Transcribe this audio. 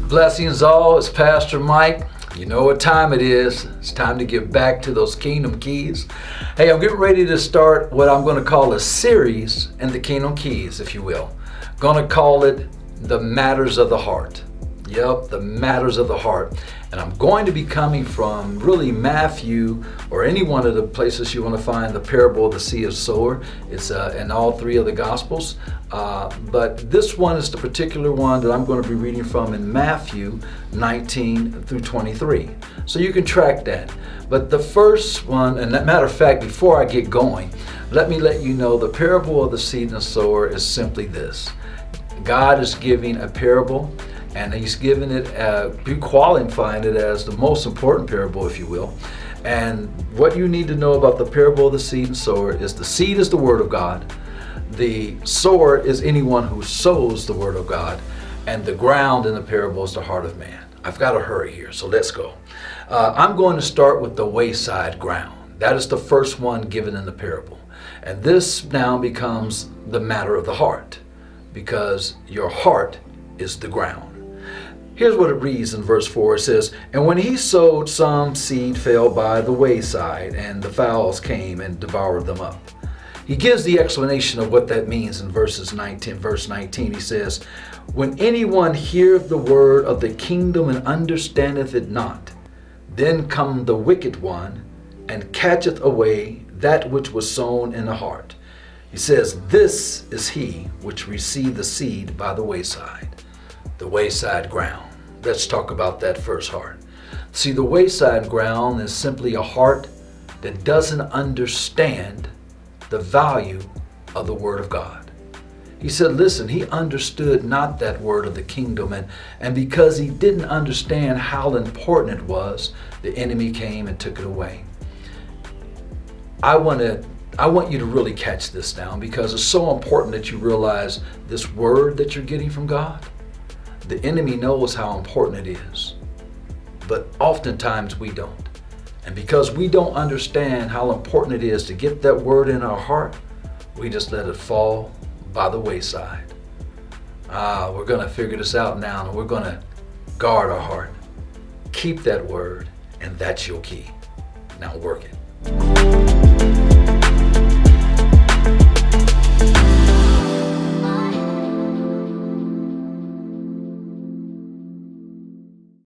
Blessings all, it's Pastor Mike. You know what time it is. It's time to get back to those kingdom keys. Hey, I'm getting ready to start what I'm going to call a series in the kingdom keys, if you will. Going to call it the matters of the heart. Yep, the matters of the heart. And I'm going to be coming from really Matthew or any one of the places you want to find the parable of the seed of sower. It's in all three of the Gospels. But this one is the particular one that I'm going to be reading from in Matthew 19 through 23. So you can track that. But the first one, and matter of fact, before I get going, let me let you know the parable of the seed and the sower is simply this. God is giving a parable, and he's given it, qualifying it as the most important parable, if you will. And what you need to know about the parable of the seed and sower is the seed is the word of God. The sower is anyone who sows the word of God. And the ground in the parable is the heart of man. I've got to hurry here, so let's go. I'm going to start with the wayside ground. That is the first one given in the parable. And this now becomes the matter of the heart, because your heart is the ground. Here's what it reads in verse 4. It says, "And when he sowed, some seed fell by the wayside, and the fowls came and devoured them up." He gives the explanation of what that means in verse 19. He says, "When anyone heareth the word of the kingdom and understandeth it not, then come the wicked one and catcheth away that which was sown in the heart." He says, "This is he which received the seed by the wayside." The wayside ground. Let's talk about that first heart. See, the wayside ground is simply a heart that doesn't understand the value of the word of God. He said, listen, he understood not that word of the kingdom, and because he didn't understand how important it was, the enemy came and took it away. I want you to really catch this down, because it's so important that you realize this word that you're getting from God. The enemy knows how important it is, but oftentimes we don't. And because we don't understand how important it is to get that word in our heart, we just let it fall by the wayside. We're going to figure this out now, and we're going to guard our heart. Keep that word, and that's your key. Now work it.